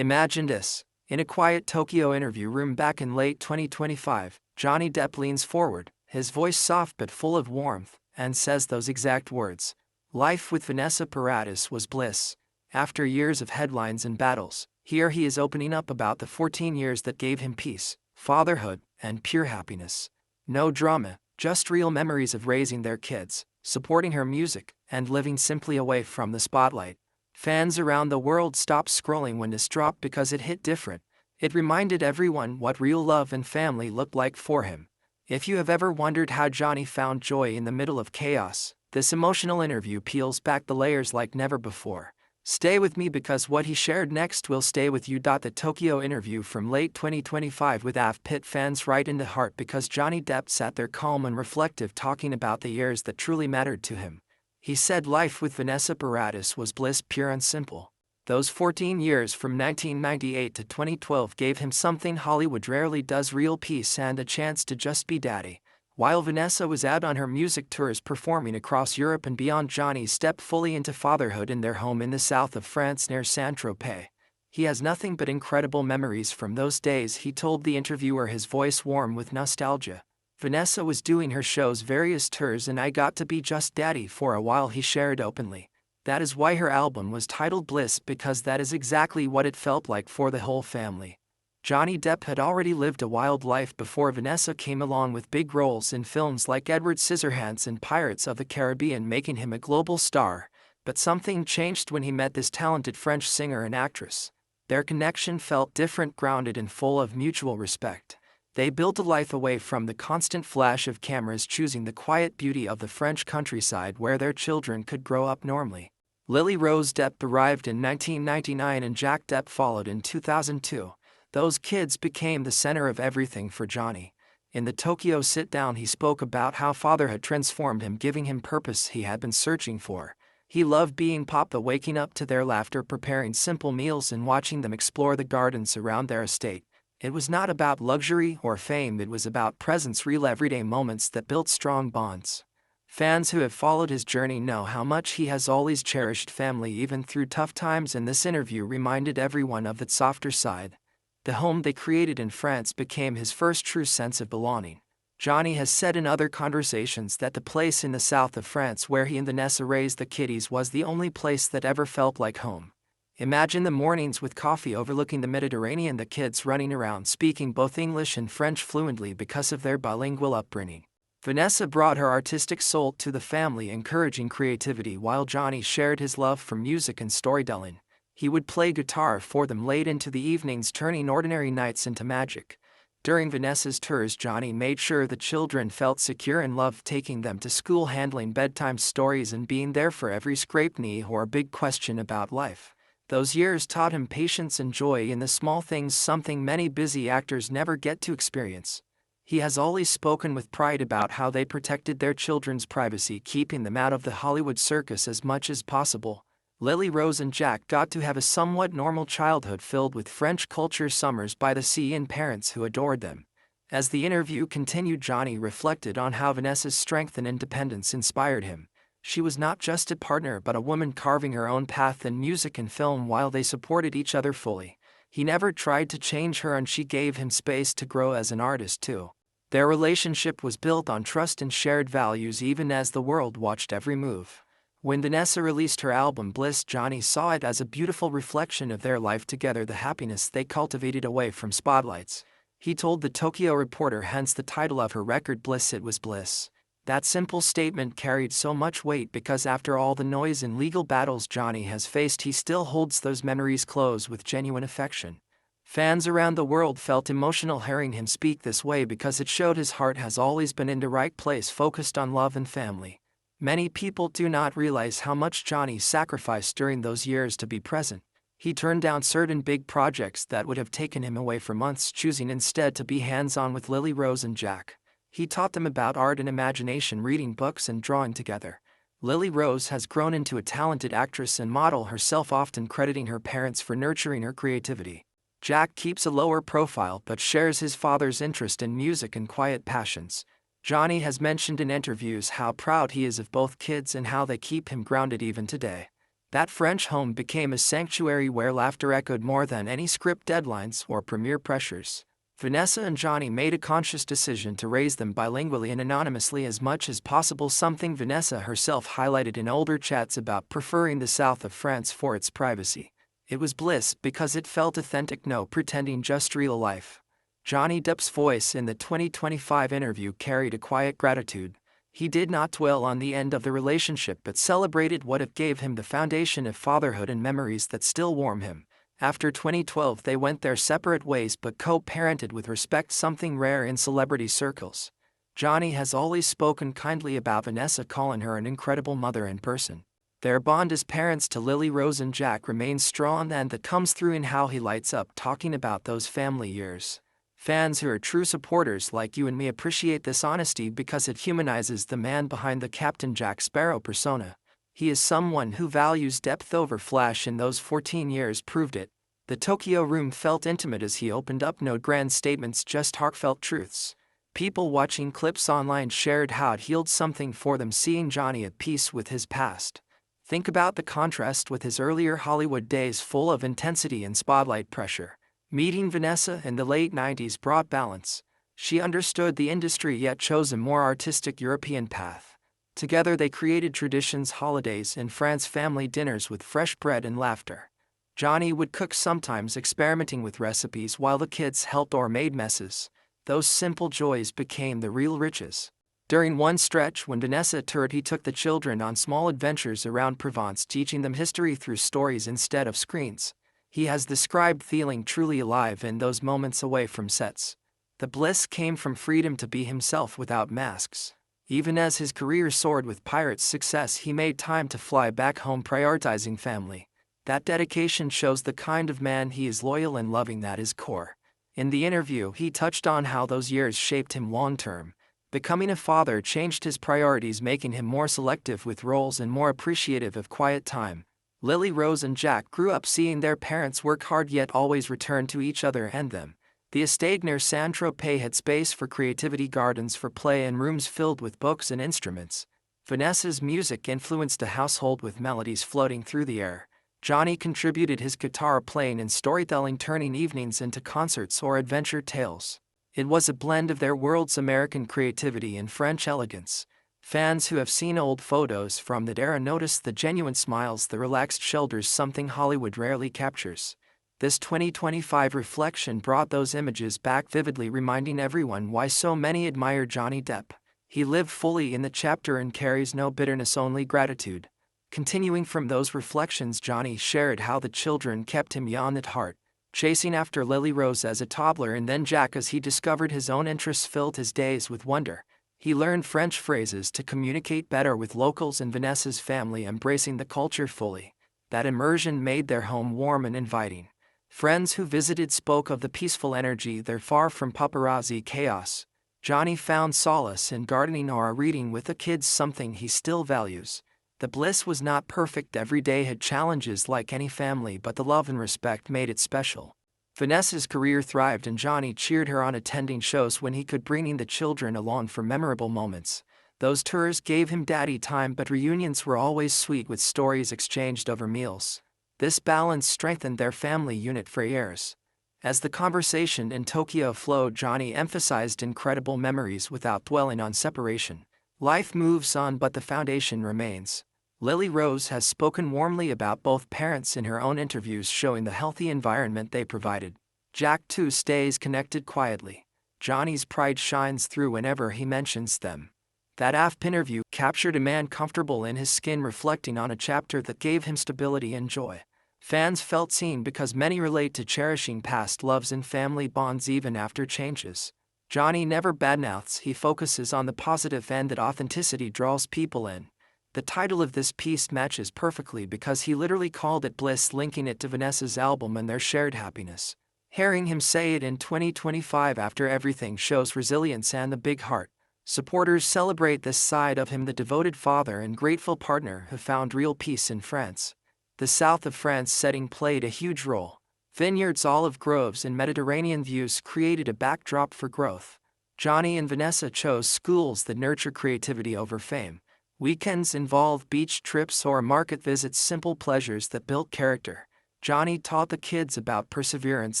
Imagine this. In a quiet Tokyo interview room back in late 2025, Johnny Depp leans forward, his voice soft but full of warmth, and says those exact words. Life with Vanessa Paradis was bliss. After years of headlines and battles, here he is opening up about the 14 years that gave him peace, fatherhood, and pure happiness. No drama, just real memories of raising their kids, supporting her music, and living simply away from the spotlight. Fans around the world stopped scrolling when this dropped because it hit different. It reminded everyone what real love and family looked like for him. If you have ever wondered how Johnny found joy in the middle of chaos, this emotional interview peels back the layers like never before. Stay with me because what he shared next will stay with you. The Tokyo interview from late 2025 with AF pit fans right in the heart because Johnny Depp sat there calm and reflective talking about the years that truly mattered to him. He said life with Vanessa Paradis was bliss pure and simple. Those 14 years from 1998 to 2012 gave him something Hollywood rarely does, real peace and a chance to just be daddy. While Vanessa was out on her music tours performing across Europe and beyond, Johnny stepped fully into fatherhood in their home in the south of France near Saint-Tropez. He has nothing but incredible memories from those days, he told the interviewer, his voice warm with nostalgia. Vanessa was doing her show's various tours and I got to be just daddy for a while, he shared openly. That is why her album was titled Bliss, because that is exactly what it felt like for the whole family. Johnny Depp had already lived a wild life before Vanessa came along, with big roles in films like Edward Scissorhands and Pirates of the Caribbean, making him a global star. But something changed when he met this talented French singer and actress. Their connection felt different, grounded and full of mutual respect. They built a life away from the constant flash of cameras, choosing the quiet beauty of the French countryside where their children could grow up normally. Lily Rose Depp arrived in 1999 and Jack Depp followed in 2002. Those kids became the center of everything for Johnny. In the Tokyo sit-down, he spoke about how fatherhood transformed him, giving him purpose he had been searching for. He loved being Papa, waking up to their laughter, preparing simple meals and watching them explore the gardens around their estate. It was not about luxury or fame, it was about presence, real everyday moments that built strong bonds. Fans who have followed his journey know how much he has always cherished family even through tough times, and this interview reminded everyone of that softer side. The home they created in France became his first true sense of belonging. Johnny has said in other conversations that the place in the south of France where he and Vanessa raised the kiddies was the only place that ever felt like home. Imagine the mornings with coffee overlooking the Mediterranean, the kids running around speaking both English and French fluently because of their bilingual upbringing. Vanessa brought her artistic soul to the family, encouraging creativity, while Johnny shared his love for music and storytelling. He would play guitar for them late into the evenings, turning ordinary nights into magic. During Vanessa's tours, Johnny made sure the children felt secure and loved, taking them to school, handling bedtime stories, and being there for every scraped knee or big question about life. Those years taught him patience and joy in the small things, something many busy actors never get to experience. He has always spoken with pride about how they protected their children's privacy, keeping them out of the Hollywood circus as much as possible. Lily Rose and Jack got to have a somewhat normal childhood filled with French culture, summers by the sea, and parents who adored them. As the interview continued, Johnny reflected on how Vanessa's strength and independence inspired him. She was not just a partner but a woman carving her own path in music and film while they supported each other fully. He never tried to change her and she gave him space to grow as an artist too. Their relationship was built on trust and shared values, even as the world watched every move. When Vanessa released her album Bliss, Johnny saw it as a beautiful reflection of their life together, the happiness they cultivated away from spotlights. He told the Tokyo Reporter, hence the title of her record Bliss, it was bliss. That simple statement carried so much weight because after all the noise and legal battles Johnny has faced, he still holds those memories close with genuine affection. Fans around the world felt emotional hearing him speak this way because it showed his heart has always been in the right place, focused on love and family. Many people do not realize how much Johnny sacrificed during those years to be present. He turned down certain big projects that would have taken him away for months, choosing instead to be hands-on with Lily Rose and Jack. He taught them about art and imagination, reading books and drawing together. Lily Rose has grown into a talented actress and model herself, often crediting her parents for nurturing her creativity. Jack keeps a lower profile but shares his father's interest in music and quiet passions. Johnny has mentioned in interviews how proud he is of both kids and how they keep him grounded even today. That French home became a sanctuary where laughter echoed more than any script deadlines or premiere pressures. Vanessa and Johnny made a conscious decision to raise them bilingually and anonymously as much as possible, something Vanessa herself highlighted in older chats about preferring the south of France for its privacy. It was bliss because it felt authentic, no pretending, just real life. Johnny Depp's voice in the 2025 interview carried a quiet gratitude. He did not dwell on the end of the relationship but celebrated what it gave him, the foundation of fatherhood and memories that still warm him. After 2012 they went their separate ways but co-parented with respect, something rare in celebrity circles. Johnny has always spoken kindly about Vanessa, calling her an incredible mother in person. Their bond as parents to Lily Rose and Jack remains strong, and that comes through in how he lights up talking about those family years. Fans who are true supporters like you and me appreciate this honesty because it humanizes the man behind the Captain Jack Sparrow persona. He is someone who values depth over flash, and those 14 years proved it. The Tokyo room felt intimate as he opened up, no grand statements, just heartfelt truths. People watching clips online shared how it healed something for them seeing Johnny at peace with his past. Think about the contrast with his earlier Hollywood days full of intensity and spotlight pressure. Meeting Vanessa in the late 90s brought balance. She understood the industry yet chose a more artistic European path. Together they created traditions, holidays in France, family dinners with fresh bread and laughter. Johnny would cook, sometimes experimenting with recipes while the kids helped or made messes. Those simple joys became the real riches. During one stretch when Vanessa toured, he took the children on small adventures around Provence, teaching them history through stories instead of screens. He has described feeling truly alive in those moments away from sets. The bliss came from freedom to be himself without masks. Even as his career soared with Pirates' success, he made time to fly back home, prioritizing family. That dedication shows the kind of man he is, loyal and loving at his core. In the interview, he touched on how those years shaped him long-term. Becoming a father changed his priorities, making him more selective with roles and more appreciative of quiet time. Lily Rose and Jack grew up seeing their parents work hard yet always return to each other and them. The estate near Saint-Tropez had space for creativity, gardens for play, and rooms filled with books and instruments. Vanessa's music influenced a household with melodies floating through the air. Johnny contributed his guitar playing and storytelling, turning evenings into concerts or adventure tales. It was a blend of their world's American creativity and French elegance. Fans who have seen old photos from that era notice the genuine smiles, the relaxed shoulders, something Hollywood rarely captures. This 2025 reflection brought those images back vividly, reminding everyone why so many admire Johnny Depp. He lived fully in the chapter and carries no bitterness, only gratitude. Continuing from those reflections, Johnny shared how the children kept him young at heart. Chasing after Lily Rose as a toddler and then Jack as he discovered his own interests filled his days with wonder. He learned French phrases to communicate better with locals, and Vanessa's family embracing the culture fully. That immersion made their home warm and inviting. Friends who visited spoke of the peaceful energy there, far from paparazzi chaos. Johnny found solace in gardening or reading with the kids, something he still values. The bliss was not perfect. Every day had challenges like any family, but the love and respect made it special. Vanessa's career thrived and Johnny cheered her on, attending shows when he could, bringing the children along for memorable moments. Those tours gave him daddy time, but reunions were always sweet with stories exchanged over meals. This balance strengthened their family unit for years. As the conversation in Tokyo flowed, Johnny emphasized incredible memories without dwelling on separation. Life moves on, but the foundation remains. Lily Rose has spoken warmly about both parents in her own interviews, showing the healthy environment they provided. Jack too stays connected quietly. Johnny's pride shines through whenever he mentions them. That AFP interview captured a man comfortable in his skin, reflecting on a chapter that gave him stability and joy. Fans felt seen because many relate to cherishing past loves and family bonds even after changes. Johnny never badmouths, he focuses on the positive, and that authenticity draws people in. The title of this piece matches perfectly because he literally called it bliss, linking it to Vanessa's album and their shared happiness. Hearing him say it in 2025 after everything shows resilience and the big heart. Supporters celebrate this side of him, the devoted father and grateful partner who found real peace in France. The south of France setting played a huge role. Vineyards, olive groves, and Mediterranean views created a backdrop for growth. Johnny and Vanessa chose schools that nurture creativity over fame. Weekends involve beach trips or market visits, simple pleasures that built character. Johnny taught the kids about perseverance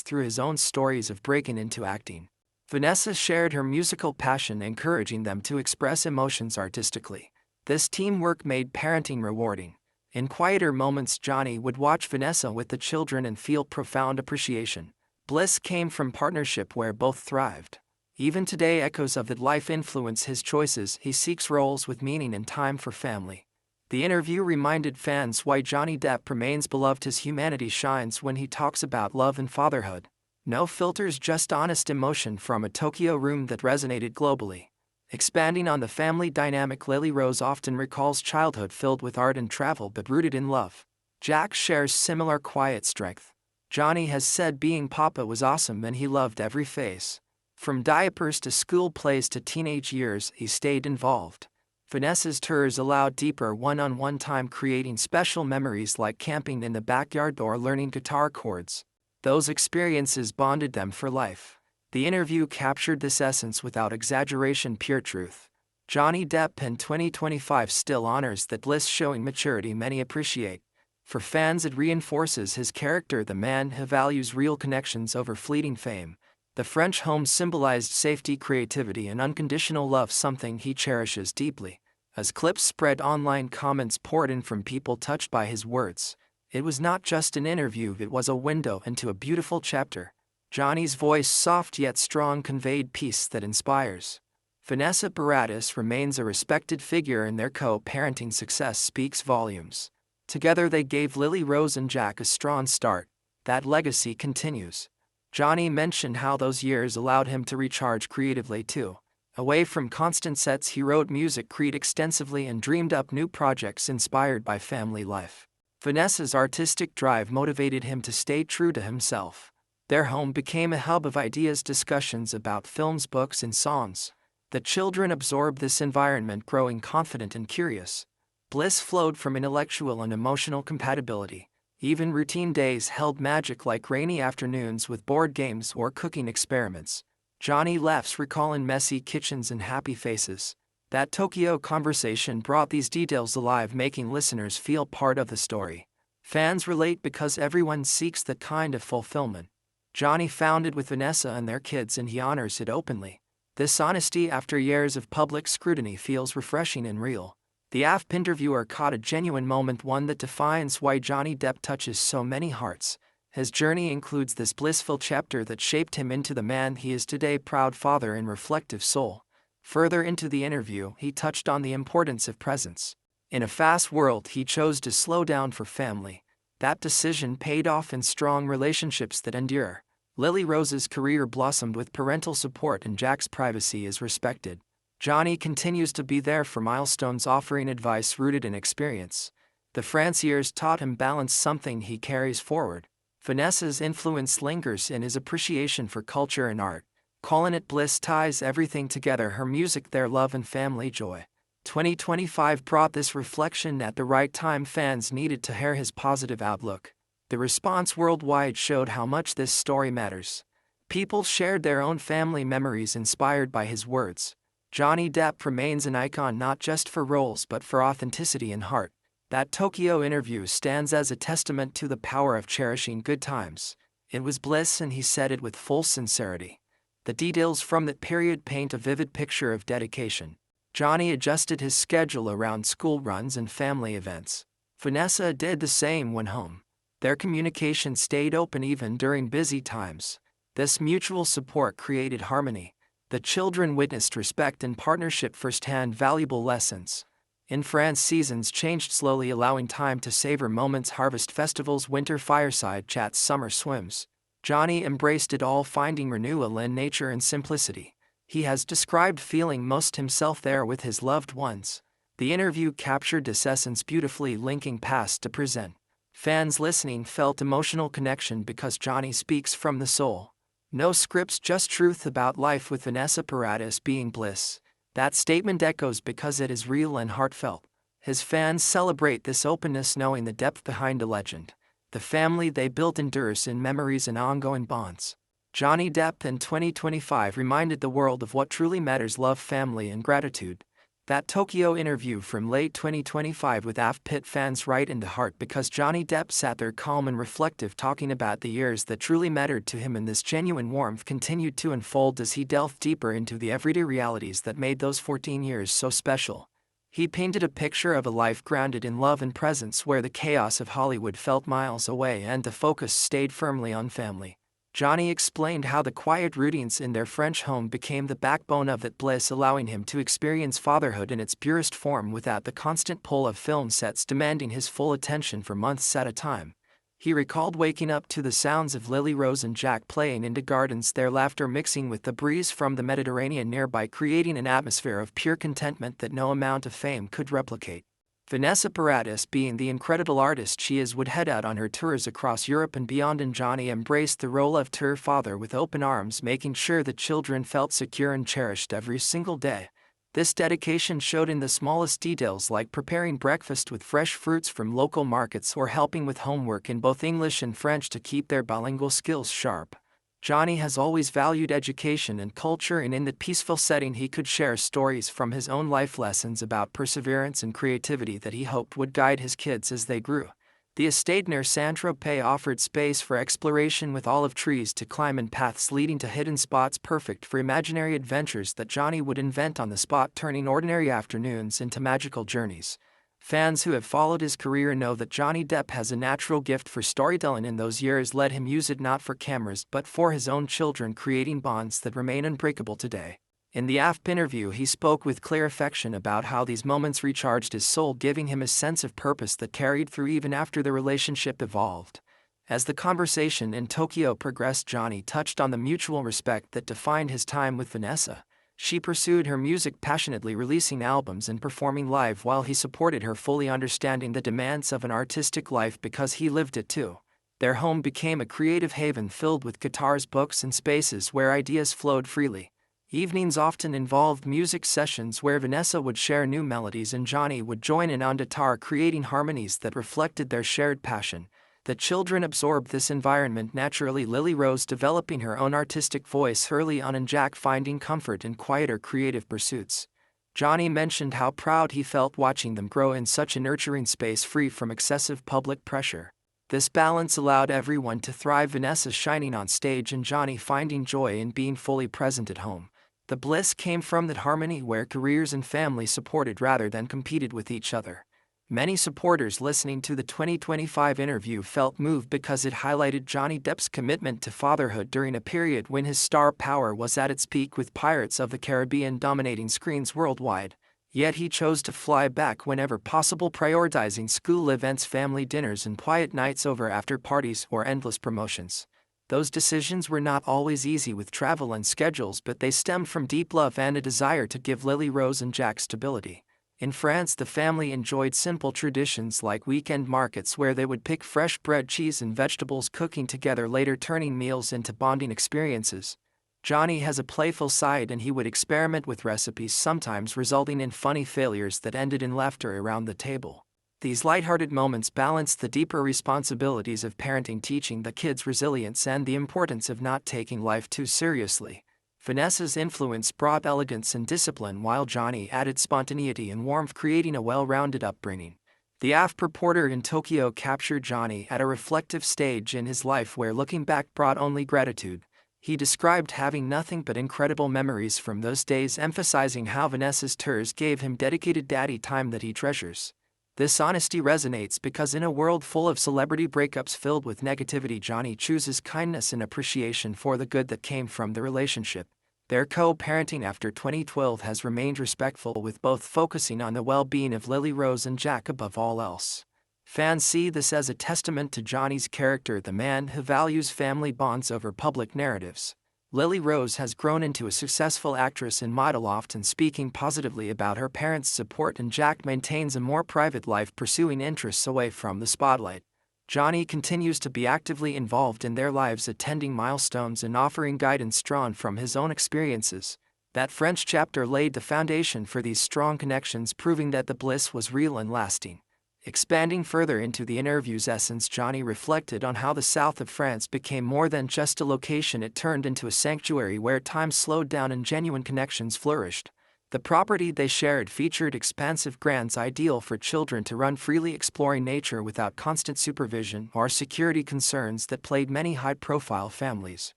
through his own stories of breaking into acting. Vanessa shared her musical passion, encouraging them to express emotions artistically. This teamwork made parenting rewarding. In quieter moments, Johnny would watch Vanessa with the children and feel profound appreciation. Bliss came from partnership where both thrived. Even today, echoes of that life influence his choices. He seeks roles with meaning and time for family. The interview reminded fans why Johnny Depp remains beloved. His humanity shines when he talks about love and fatherhood. No filters, just honest emotion from a Tokyo room that resonated globally. Expanding on the family dynamic, Lily Rose often recalls childhood filled with art and travel but rooted in love. Jack shares similar quiet strength. Johnny has said being Papa was awesome and he loved every phase. From diapers to school plays to teenage years, he stayed involved. Vanessa's tours allowed deeper one-on-one time, creating special memories like camping in the backyard or learning guitar chords. Those experiences bonded them for life. The interview captured this essence without exaggeration, pure truth. Johnny Depp in 2025 still honors that bliss, showing maturity many appreciate. For fans, it reinforces his character, the man who values real connections over fleeting fame. The French home symbolized safety, creativity, and unconditional love, something he cherishes deeply. As clips spread online, comments poured in from people touched by his words. It was not just an interview, it was a window into a beautiful chapter. Johnny's voice, soft yet strong, conveyed peace that inspires. Vanessa Paradis remains a respected figure, and their co-parenting success speaks volumes. Together they gave Lily Rose and Jack a strong start. That legacy continues. Johnny mentioned how those years allowed him to recharge creatively too. Away from constant sets, he wrote music, created extensively, and dreamed up new projects inspired by family life. Vanessa's artistic drive motivated him to stay true to himself. Their home became a hub of ideas, discussions about films, books, and songs. The children absorbed this environment, growing confident and curious. Bliss flowed from intellectual and emotional compatibility. Even routine days held magic, like rainy afternoons with board games or cooking experiments. Johnny laughs, recalling messy kitchens and happy faces. That Tokyo conversation brought these details alive, making listeners feel part of the story. Fans relate because everyone seeks that kind of fulfillment. Johnny found it with Vanessa and their kids, and he honors it openly. This honesty after years of public scrutiny feels refreshing and real. The AFP interviewer caught a genuine moment, one that defines why Johnny Depp touches so many hearts. His journey includes this blissful chapter that shaped him into the man he is today, proud father and reflective soul. Further into the interview, he touched on the importance of presence. In a fast world, he chose to slow down for family. That decision paid off in strong relationships that endure. Lily Rose's career blossomed with parental support, and Jack's privacy is respected. Johnny continues to be there for milestones, offering advice rooted in experience. The France years taught him balance, something he carries forward. Vanessa's influence lingers in his appreciation for culture and art. Calling it bliss ties everything together: her music, their love, and family joy. 2025 brought this reflection at the right time. Fans needed to hear his positive outlook. The response worldwide showed how much this story matters. People shared their own family memories inspired by his words. Johnny Depp remains an icon, not just for roles but for authenticity and heart. That Tokyo interview stands as a testament to the power of cherishing good times. It was bliss, and he said it with full sincerity. The details from that period paint a vivid picture of dedication. Johnny adjusted his schedule around school runs and family events. Vanessa did the same when home. Their communication stayed open even during busy times. This mutual support created harmony. The children witnessed respect and partnership firsthand, valuable lessons. In France, seasons changed slowly, allowing time to savor moments: harvest festivals, winter fireside chats, summer swims. Johnny embraced it all, finding renewal in nature and simplicity. He has described feeling most himself there with his loved ones. The interview captured this essence beautifully, linking past to present. Fans listening felt emotional connection because Johnny speaks from the soul. No scripts, just truth about life, with Vanessa Paradis being bliss. That statement echoes because it is real and heartfelt. His fans celebrate this openness, knowing the depth behind a legend. The family they built endures in memories and ongoing bonds. Johnny Depp in 2025 reminded the world of what truly matters: love, family, and gratitude. That Tokyo interview from late 2025 with AF pit fans right in the heart because Johnny Depp sat there calm and reflective talking about the years that truly mattered to him, and this genuine warmth continued to unfold as he delved deeper into the everyday realities that made those 14 years so special. He painted a picture of a life grounded in love and presence where the chaos of Hollywood felt miles away and the focus stayed firmly on family. Johnny explained how the quiet routines in their French home became the backbone of that bliss, allowing him to experience fatherhood in its purest form without the constant pull of film sets demanding his full attention for months at a time. He recalled waking up to the sounds of Lily Rose and Jack playing in the gardens, their laughter mixing with the breeze from the Mediterranean nearby, creating an atmosphere of pure contentment that no amount of fame could replicate. Vanessa Paradis, being the incredible artist she is, would head out on her tours across Europe and beyond, and Johnny embraced the role of tour father with open arms, making sure the children felt secure and cherished every single day. This dedication showed in the smallest details, like preparing breakfast with fresh fruits from local markets or helping with homework in both English and French to keep their bilingual skills sharp. Johnny has always valued education and culture, and in that peaceful setting he could share stories from his own life, lessons about perseverance and creativity that he hoped would guide his kids as they grew. The estate near Saint-Tropez offered space for exploration with olive trees to climb and paths leading to hidden spots perfect for imaginary adventures that Johnny would invent on the spot, turning ordinary afternoons into magical journeys. Fans who have followed his career know that Johnny Depp has a natural gift for storytelling, and those years let him use it not for cameras but for his own children, creating bonds that remain unbreakable today. In the AFP interview, he spoke with clear affection about how these moments recharged his soul, giving him a sense of purpose that carried through even after the relationship evolved. As the conversation in Tokyo progressed, Johnny touched on the mutual respect that defined his time with Vanessa. She pursued her music passionately, releasing albums and performing live, while he supported her, fully understanding the demands of an artistic life because he lived it too. Their home became a creative haven filled with guitars, books, and spaces where ideas flowed freely. Evenings often involved music sessions where Vanessa would share new melodies and Johnny would join in on guitar, creating harmonies that reflected their shared passion. The children absorbed this environment naturally, Lily Rose developing her own artistic voice early on and Jack finding comfort in quieter creative pursuits. Johnny mentioned how proud he felt watching them grow in such a nurturing space free from excessive public pressure. This balance allowed everyone to thrive, Vanessa shining on stage and Johnny finding joy in being fully present at home. The bliss came from that harmony where careers and family supported rather than competed with each other. Many supporters listening to the 2025 interview felt moved because it highlighted Johnny Depp's commitment to fatherhood during a period when his star power was at its peak, with Pirates of the Caribbean dominating screens worldwide. Yet he chose to fly back whenever possible, prioritizing school events, family dinners, and quiet nights over after parties or endless promotions. Those decisions were not always easy with travel and schedules, but they stemmed from deep love and a desire to give Lily Rose and Jack stability. In France, the family enjoyed simple traditions like weekend markets where they would pick fresh bread, cheese, and vegetables, cooking together, later turning meals into bonding experiences. Johnny has a playful side and he would experiment with recipes, sometimes resulting in funny failures that ended in laughter around the table. These lighthearted moments balanced the deeper responsibilities of parenting, teaching the kids resilience and the importance of not taking life too seriously. Vanessa's influence brought elegance and discipline, while Johnny added spontaneity and warmth, creating a well-rounded upbringing. The AFP reporter in Tokyo captured Johnny at a reflective stage in his life where looking back brought only gratitude. He described having nothing but incredible memories from those days, emphasizing how Vanessa's tours gave him dedicated daddy time that he treasures. This honesty resonates because in a world full of celebrity breakups filled with negativity, Johnny chooses kindness and appreciation for the good that came from the relationship. Their co-parenting after 2012 has remained respectful, with both focusing on the well-being of Lily Rose and Jack above all else. Fans see this as a testament to Johnny's character, the man who values family bonds over public narratives. Lily Rose has grown into a successful actress and model, often speaking positively about her parents' support, and Jack maintains a more private life, pursuing interests away from the spotlight. Johnny continues to be actively involved in their lives, attending milestones and offering guidance drawn from his own experiences. That French chapter laid the foundation for these strong connections, proving that the bliss was real and lasting. Expanding further into the interview's essence, Johnny reflected on how the south of France became more than just a location. It turned into a sanctuary where time slowed down and genuine connections flourished. The property they shared featured expansive grounds ideal for children to run freely, exploring nature without constant supervision or security concerns that plagued many high-profile families.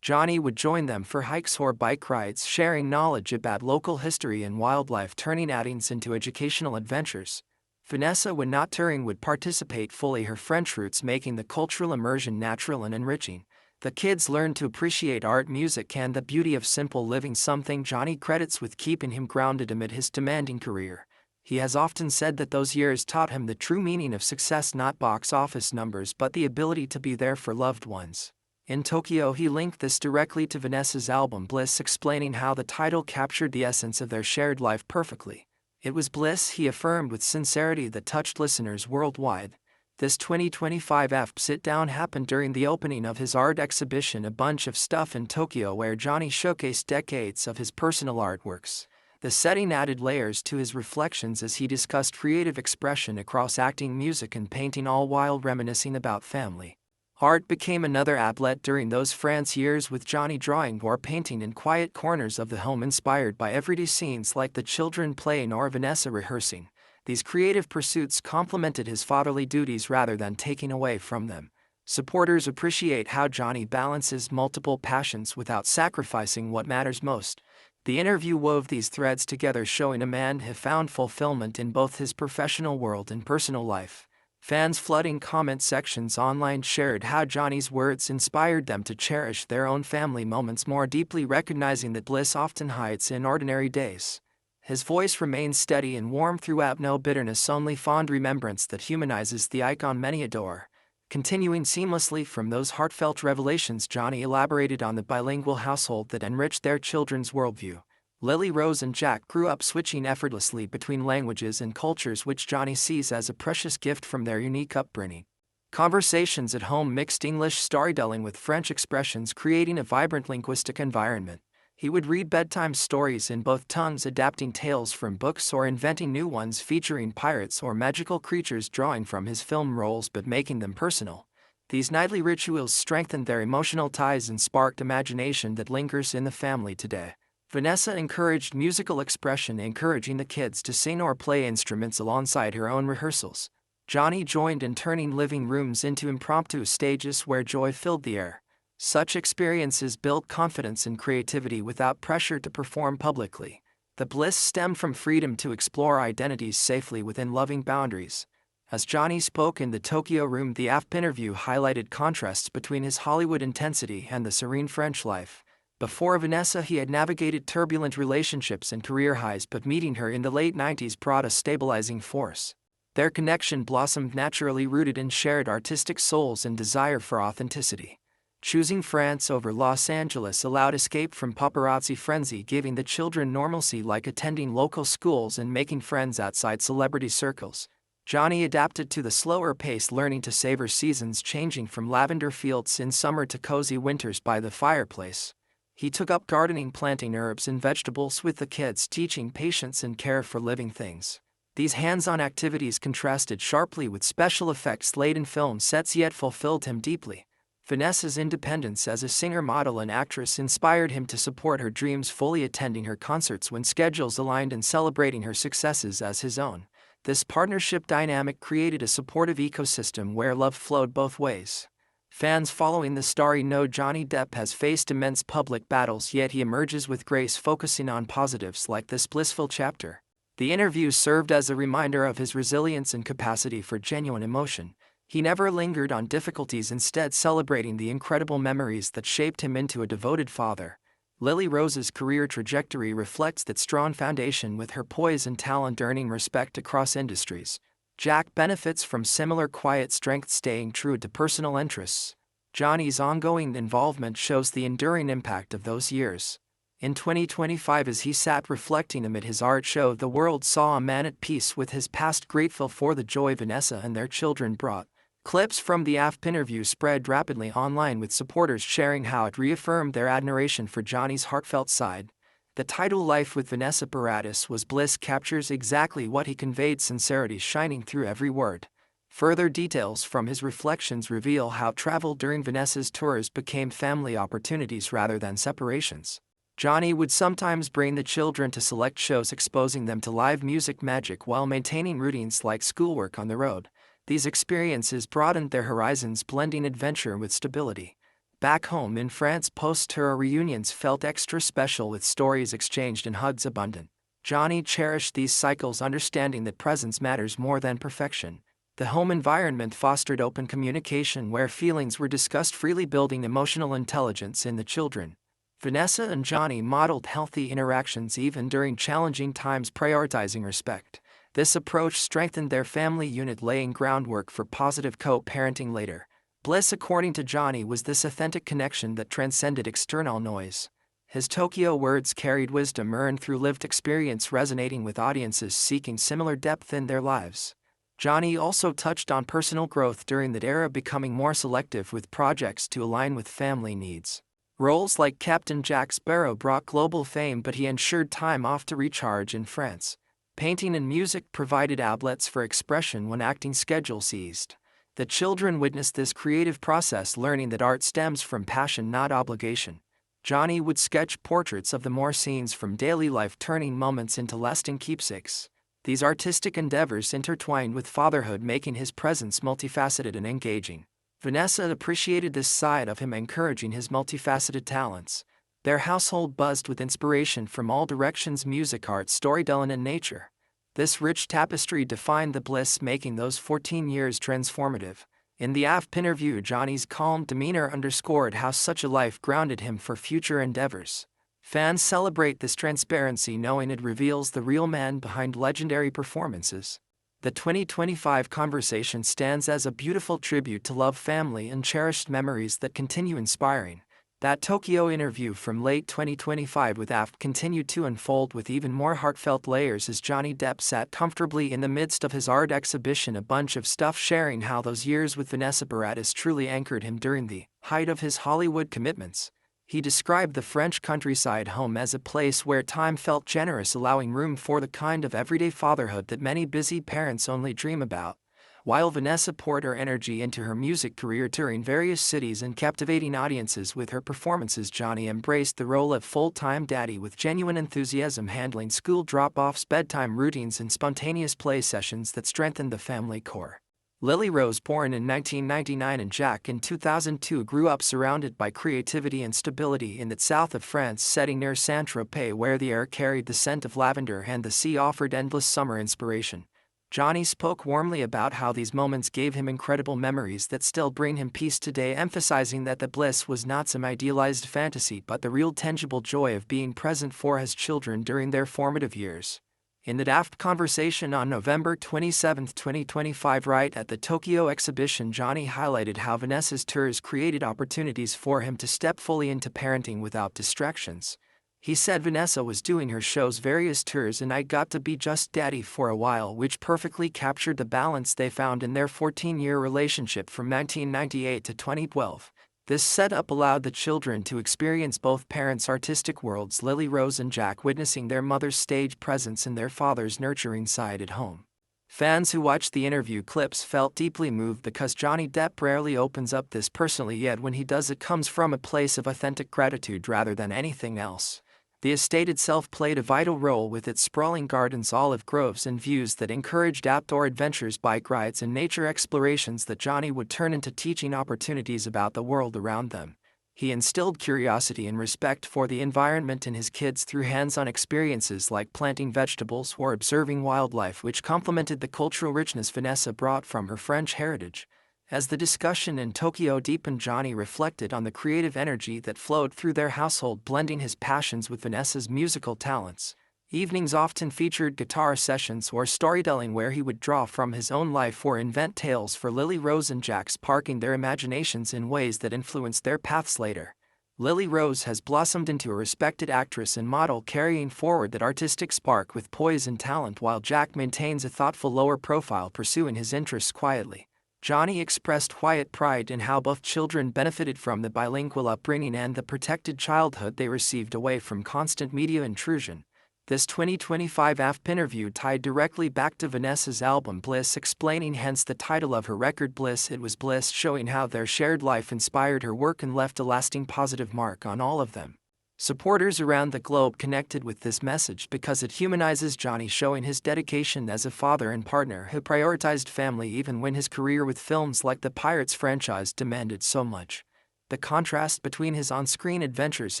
Johnny would join them for hikes or bike rides, sharing knowledge about local history and wildlife, turning outings into educational adventures. Vanessa, when not touring, would participate fully her French roots, making the cultural immersion natural and enriching. The kids learned to appreciate art, music, and the beauty of simple living, something Johnny credits with keeping him grounded amid his demanding career. He has often said that those years taught him the true meaning of success, not box office numbers, but the ability to be there for loved ones. In Tokyo, he linked this directly to Vanessa's album Bliss, explaining how the title captured the essence of their shared life perfectly. It was bliss, he affirmed with sincerity, that touched listeners worldwide. This 2025 sit-down happened during the opening of his art exhibition, A Bunch of Stuff in Tokyo, where Johnny showcased decades of his personal artworks. The setting added layers to his reflections as he discussed creative expression across acting, music, and painting, all while reminiscing about family. Art became another outlet during those France years, with Johnny drawing or painting in quiet corners of the home, inspired by everyday scenes like the children playing or Vanessa rehearsing. These creative pursuits complemented his fatherly duties rather than taking away from them. Supporters appreciate how Johnny balances multiple passions without sacrificing what matters most. The interview wove these threads together, showing a man who found fulfillment in both his professional world and personal life. Fans flooding comment sections online shared how Johnny's words inspired them to cherish their own family moments more deeply, recognizing that bliss often hides in ordinary days. His voice remains steady and warm throughout, no bitterness, only fond remembrance that humanizes the icon many adore. Continuing seamlessly from those heartfelt revelations, Johnny elaborated on the bilingual household that enriched their children's worldview. Lily, Rose, and Jack grew up switching effortlessly between languages and cultures, which Johnny sees as a precious gift from their unique upbringing. Conversations at home mixed English storytelling with French expressions, creating a vibrant linguistic environment. He would read bedtime stories in both tongues, adapting tales from books or inventing new ones featuring pirates or magical creatures, drawing from his film roles but making them personal. These nightly rituals strengthened their emotional ties and sparked imagination that lingers in the family today. Vanessa encouraged musical expression, encouraging the kids to sing or play instruments alongside her own rehearsals. Johnny joined in turning living rooms into impromptu stages where joy filled the air. Such experiences built confidence and creativity without pressure to perform publicly. The bliss stemmed from freedom to explore identities safely within loving boundaries. As Johnny spoke in the Tokyo room, the interview highlighted contrasts between his Hollywood intensity and the serene French life. Before Vanessa, he had navigated turbulent relationships and career highs, but meeting her in the late 90s brought a stabilizing force. Their connection blossomed naturally, rooted in shared artistic souls and desire for authenticity. Choosing France over Los Angeles allowed escape from paparazzi frenzy, giving the children normalcy like attending local schools and making friends outside celebrity circles. Johnny adapted to the slower pace, learning to savor seasons, changing from lavender fields in summer to cozy winters by the fireplace. He took up gardening, planting herbs and vegetables with the kids, teaching patience and care for living things. These hands-on activities contrasted sharply with special effects laden film sets, yet fulfilled him deeply. Vanessa's independence as a singer, model, and actress inspired him to support her dreams, fully attending her concerts when schedules aligned and celebrating her successes as his own. This partnership dynamic created a supportive ecosystem where love flowed both ways. Fans following the starry know Johnny Depp has faced immense public battles, yet he emerges with grace, focusing on positives like this blissful chapter. The interview served as a reminder of his resilience and capacity for genuine emotion. He never lingered on difficulties, instead celebrating the incredible memories that shaped him into a devoted father. Lily Rose's career trajectory reflects that strong foundation, with her poise and talent earning respect across industries. Jack benefits from similar quiet strength, staying true to personal interests. Johnny's ongoing involvement shows the enduring impact of those years. In 2025, as he sat reflecting amid his art show, the world saw a man at peace with his past, grateful for the joy Vanessa and their children brought. Clips from the interview spread rapidly online, with supporters sharing how it reaffirmed their admiration for Johnny's heartfelt side. The title "Life with Vanessa Paradis Was Bliss" captures exactly what he conveyed, sincerity shining through every word. Further details from his reflections reveal how travel during Vanessa's tours became family opportunities rather than separations. Johnny would sometimes bring the children to select shows exposing them to live music magic while maintaining routines like schoolwork on the road. These experiences broadened their horizons, blending adventure with stability. Back home in France, post-tour reunions felt extra special with stories exchanged and hugs abundant. Johnny cherished these cycles, understanding that presence matters more than perfection. The home environment fostered open communication where feelings were discussed freely, building emotional intelligence in the children. Vanessa and Johnny modeled healthy interactions even during challenging times, prioritizing respect. This approach strengthened their family unit, laying groundwork for positive co-parenting later. Bliss, according to Johnny, was this authentic connection that transcended external noise. His Tokyo words carried wisdom earned through lived experience, resonating with audiences seeking similar depth in their lives. Johnny also touched on personal growth during that era, becoming more selective with projects to align with family needs. Roles like Captain Jack Sparrow brought global fame, but he ensured time off to recharge in France. Painting and music provided outlets for expression when acting schedules eased. The children witnessed this creative process, learning that art stems from passion, not obligation. Johnny would sketch portraits of the more scenes from daily life, turning moments into lasting keepsakes. These artistic endeavors intertwined with fatherhood, making his presence multifaceted and engaging. Vanessa appreciated this side of him, encouraging his multifaceted talents. Their household buzzed with inspiration from all directions: music, art, storytelling, and nature. This rich tapestry defined the Bliss, making those 14 years transformative. In the AFP interview, Johnny's calm demeanor underscored how such a life grounded him for future endeavors. Fans celebrate this transparency, knowing it reveals the real man behind legendary performances. The 2025 conversation stands as a beautiful tribute to love, family, and cherished memories that continue inspiring. That Tokyo interview from late 2025 with AFP continued to unfold with even more heartfelt layers as Johnny Depp sat comfortably in the midst of his art exhibition, a bunch of stuff, sharing how those years with Vanessa Paradis truly anchored him during the height of his Hollywood commitments. He described the French countryside home as a place where time felt generous, allowing room for the kind of everyday fatherhood that many busy parents only dream about. While Vanessa poured her energy into her music career, touring various cities and captivating audiences with her performances, Johnny embraced the role of full-time daddy with genuine enthusiasm, handling school drop-offs, bedtime routines, and spontaneous play sessions that strengthened the family core. Lily Rose, born in 1999 and Jack in 2002, grew up surrounded by creativity and stability in the south of France, setting near Saint-Tropez, where the air carried the scent of lavender and the sea offered endless summer inspiration. Johnny spoke warmly about how these moments gave him incredible memories that still bring him peace today, emphasizing that the bliss was not some idealized fantasy but the real, tangible joy of being present for his children during their formative years. In the Daft conversation on November 27, 2025, right at the Tokyo exhibition, Johnny highlighted how Vanessa's tours created opportunities for him to step fully into parenting without distractions. He said, "Vanessa was doing her show's various tours and I got to be just daddy for a while," which perfectly captured the balance they found in their 14-year relationship from 1998 to 2012. This setup allowed the children to experience both parents' artistic worlds, Lily Rose and Jack witnessing their mother's stage presence and their father's nurturing side at home. Fans who watched the interview clips felt deeply moved because Johnny Depp rarely opens up this personally, yet when he does, it comes from a place of authentic gratitude rather than anything else. The estate itself played a vital role with its sprawling gardens, olive groves, and views that encouraged outdoor adventures, bike rides, and nature explorations that Johnny would turn into teaching opportunities about the world around them. He instilled curiosity and respect for the environment in his kids through hands-on experiences like planting vegetables or observing wildlife, which complemented the cultural richness Vanessa brought from her French heritage. As the discussion in Tokyo deepened, Johnny reflected on the creative energy that flowed through their household, blending his passions with Vanessa's musical talents. Evenings often featured guitar sessions or storytelling where he would draw from his own life or invent tales for Lily Rose and Jack, sparking their imaginations in ways that influenced their paths later. Lily Rose has blossomed into a respected actress and model, carrying forward that artistic spark with poise and talent, while Jack maintains a thoughtful lower profile, pursuing his interests quietly. Johnny expressed quiet pride in how both children benefited from the bilingual upbringing and the protected childhood they received away from constant media intrusion. This 2025 AFP interview tied directly back to Vanessa's album Bliss, explaining hence the title of her record Bliss. It was bliss, showing how their shared life inspired her work and left a lasting positive mark on all of them. Supporters around the globe connected with this message because it humanizes Johnny, showing his dedication as a father and partner who prioritized family even when his career with films like the Pirates franchise demanded so much. The contrast between his on-screen adventures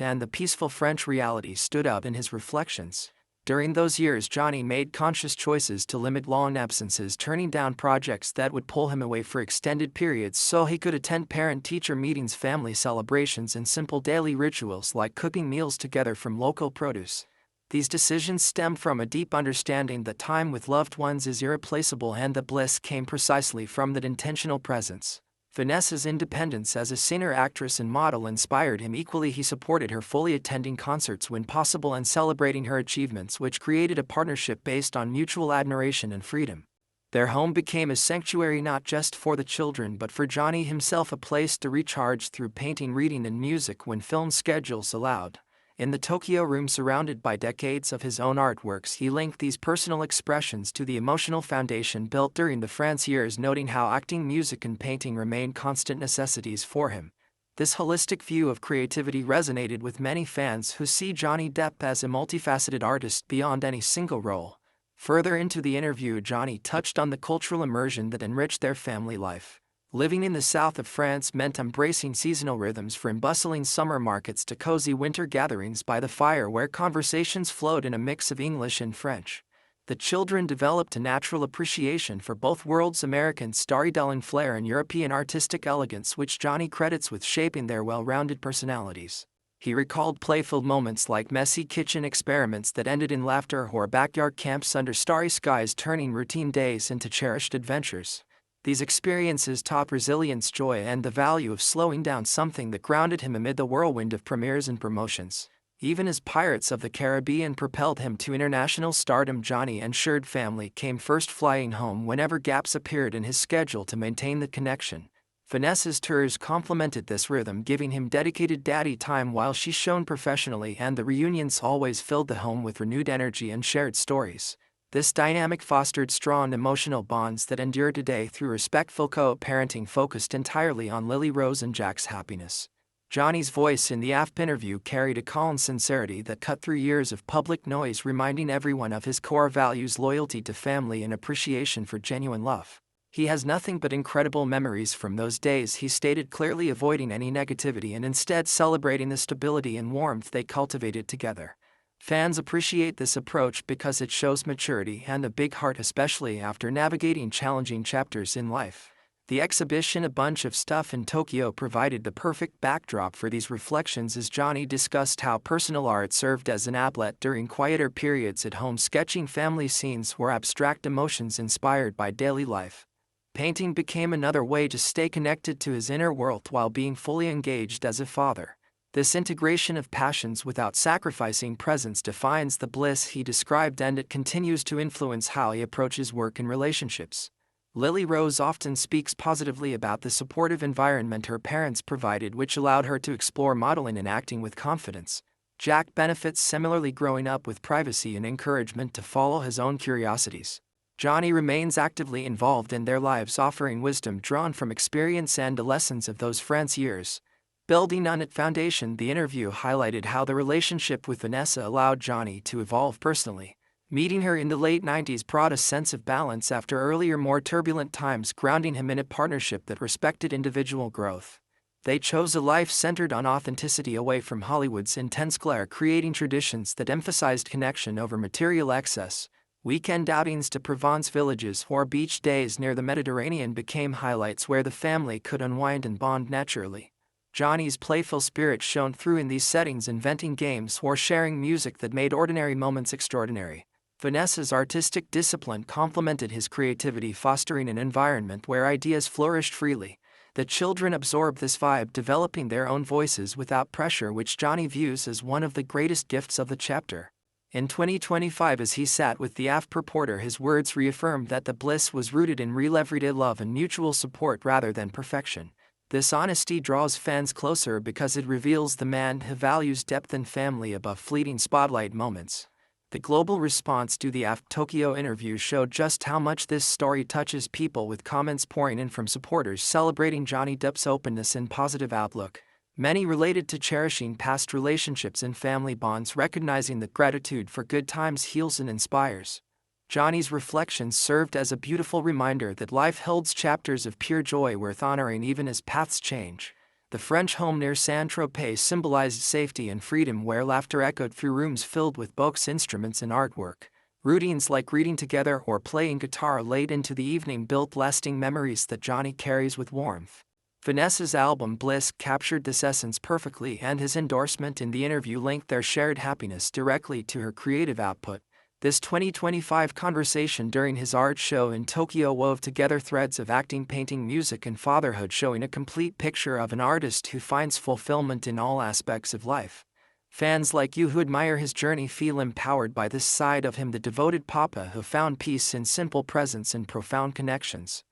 and the peaceful French reality stood out in his reflections. During those years, Johnny made conscious choices to limit long absences, turning down projects that would pull him away for extended periods so he could attend parent-teacher meetings, family celebrations, and simple daily rituals like cooking meals together from local produce. These decisions stem from a deep understanding that time with loved ones is irreplaceable, and the bliss came precisely from that intentional presence. Vanessa's independence as a singer, actress, and model inspired him equally. He supported her, fully attending concerts when possible and celebrating her achievements, which created a partnership based on mutual admiration and freedom. Their home became a sanctuary not just for the children but for Johnny himself, a place to recharge through painting, reading, and music when film schedules allowed. In the Tokyo room, surrounded by decades of his own artworks, he linked these personal expressions to the emotional foundation built during the France years, noting how acting, music, and painting remained constant necessities for him. This holistic view of creativity resonated with many fans who see Johnny Depp as a multifaceted artist beyond any single role. Further into the interview, Johnny touched on the cultural immersion that enriched their family life. Living in the south of France meant embracing seasonal rhythms, from bustling summer markets to cozy winter gatherings by the fire where conversations flowed in a mix of English and French. The children developed a natural appreciation for both worlds, American storytelling flair and European artistic elegance, which Johnny credits with shaping their well-rounded personalities. He recalled playful moments like messy kitchen experiments that ended in laughter, or backyard camps under starry skies, turning routine days into cherished adventures. These experiences taught resilience, joy, and the value of slowing down, something that grounded him amid the whirlwind of premieres and promotions. Even as Pirates of the Caribbean propelled him to international stardom, Johnny ensured family came first, flying home whenever gaps appeared in his schedule to maintain the connection. Vanessa's tours complemented this rhythm, giving him dedicated daddy time while she shone professionally, and the reunions always filled the home with renewed energy and shared stories. This dynamic fostered strong emotional bonds that endure today through respectful co-parenting focused entirely on Lily Rose and Jack's happiness. Johnny's voice in the AFP interview carried a calm sincerity that cut through years of public noise, reminding everyone of his core values: loyalty to family and appreciation for genuine love. He has nothing but incredible memories from those days, he stated, clearly avoiding any negativity and instead celebrating the stability and warmth they cultivated together. Fans appreciate this approach because it shows maturity and a big heart, especially after navigating challenging chapters in life. The exhibition, A Bunch of Stuff in Tokyo, provided the perfect backdrop for these reflections as Johnny discussed how personal art served as an outlet during quieter periods at home, sketching family scenes or abstract emotions inspired by daily life. Painting became another way to stay connected to his inner world while being fully engaged as a father. This integration of passions without sacrificing presence defines the bliss he described, and it continues to influence how he approaches work and relationships. Lily Rose often speaks positively about the supportive environment her parents provided, which allowed her to explore modeling and acting with confidence. Jack benefits similarly, growing up with privacy and encouragement to follow his own curiosities. Johnny remains actively involved in their lives, offering wisdom drawn from experience and the lessons of those France years. Building on its foundation, the interview highlighted how the relationship with Vanessa allowed Johnny to evolve personally. Meeting her in the late 90s brought a sense of balance after earlier, more turbulent times, grounding him in a partnership that respected individual growth. They chose a life centered on authenticity, away from Hollywood's intense glare, creating traditions that emphasized connection over material excess. Weekend outings to Provence villages or beach days near the Mediterranean became highlights where the family could unwind and bond naturally. Johnny's playful spirit shone through in these settings, inventing games or sharing music that made ordinary moments extraordinary. Vanessa's artistic discipline complemented his creativity, fostering an environment where ideas flourished freely. The children absorbed this vibe, developing their own voices without pressure, which Johnny views as one of the greatest gifts of the chapter. In 2025, as he sat with the AFP reporter, his words reaffirmed that the bliss was rooted in real everyday love and mutual support rather than perfection. This honesty draws fans closer because it reveals the man who values depth and family above fleeting spotlight moments. The global response to the AFP Tokyo interview showed just how much this story touches people, with comments pouring in from supporters celebrating Johnny Depp's openness and positive outlook. Many related to cherishing past relationships and family bonds, recognizing that gratitude for good times heals and inspires. Johnny's reflections served as a beautiful reminder that life holds chapters of pure joy worth honoring even as paths change. The French home near Saint-Tropez symbolized safety and freedom, where laughter echoed through rooms filled with books, instruments, and artwork. Routines like reading together or playing guitar late into the evening built lasting memories that Johnny carries with warmth. Vanessa's album Bliss captured this essence perfectly, and his endorsement in the interview linked their shared happiness directly to her creative output. This 2025 conversation during his art show in Tokyo wove together threads of acting, painting, music, and fatherhood, showing a complete picture of an artist who finds fulfillment in all aspects of life. Fans like you who admire his journey feel empowered by this side of him, the devoted papa who found peace in simple presence and profound connections.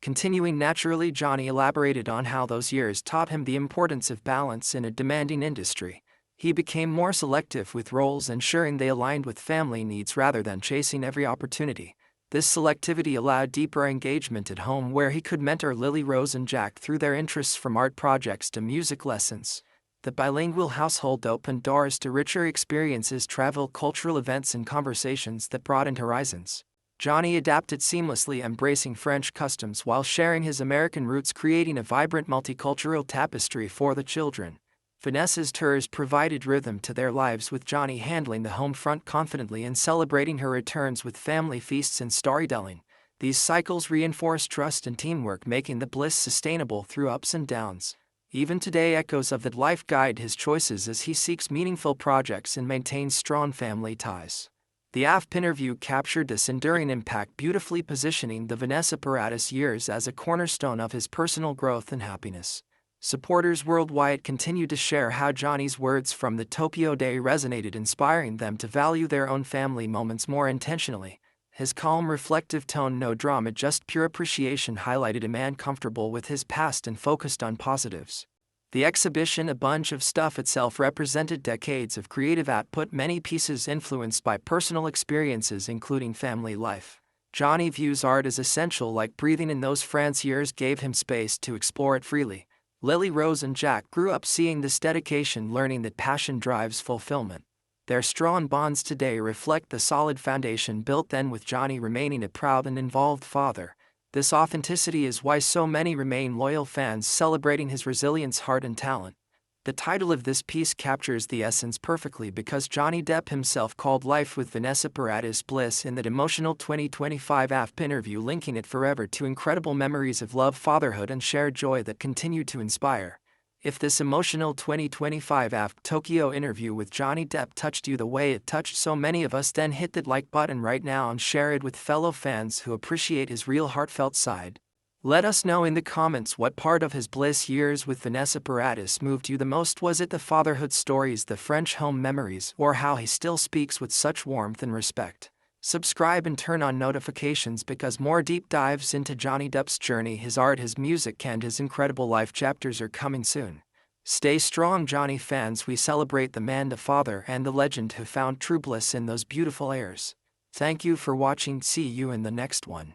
Continuing naturally, Johnny elaborated on how those years taught him the importance of balance in a demanding industry. He became more selective with roles, ensuring they aligned with family needs rather than chasing every opportunity. This selectivity allowed deeper engagement at home, where he could mentor Lily Rose and Jack through their interests from art projects to music lessons. The bilingual household opened doors to richer experiences, travel, cultural events, and conversations that broadened horizons. Johnny adapted seamlessly, embracing French customs while sharing his American roots, creating a vibrant multicultural tapestry for the children. Vanessa's tours provided rhythm to their lives, with Johnny handling the home front confidently and celebrating her returns with family feasts and storytelling. These cycles reinforced trust and teamwork, making the bliss sustainable through ups and downs. Even today, echoes of that life guide his choices as he seeks meaningful projects and maintains strong family ties. The AFP interview captured this enduring impact, beautifully positioning the Vanessa Paradis years as a cornerstone of his personal growth and happiness. Supporters worldwide continued to share how Johnny's words from the Tokyo Day resonated, inspiring them to value their own family moments more intentionally. His calm, reflective tone, no drama, just pure appreciation, highlighted a man comfortable with his past and focused on positives. The exhibition, A Bunch of Stuff, itself represented decades of creative output, many pieces influenced by personal experiences, including family life. Johnny views art as essential, like breathing, and those France years gave him space to explore it freely. Lily Rose and Jack grew up seeing this dedication, learning that passion drives fulfillment. Their strong bonds today reflect the solid foundation built then, with Johnny remaining a proud and involved father. This authenticity is why so many remain loyal fans, celebrating his resilience, heart, and talent. The title of this piece captures the essence perfectly, because Johnny Depp himself called Life with Vanessa Paradis bliss in that emotional 2025 AFP interview, linking it forever to incredible memories of love, fatherhood, and shared joy that continue to inspire. If this emotional 2025 AFP Tokyo interview with Johnny Depp touched you the way it touched so many of us, then hit that like button right now and share it with fellow fans who appreciate his real, heartfelt side. Let us know in the comments what part of his bliss years with Vanessa Paradis moved you the most. Was it the fatherhood stories, the French home memories, or how he still speaks with such warmth and respect? Subscribe and turn on notifications, because more deep dives into Johnny Depp's journey, his art, his music, and his incredible life chapters are coming soon. Stay strong, Johnny fans. We celebrate the man, the father, and the legend who found true bliss in those beautiful airs. Thank you for watching. See you in the next one.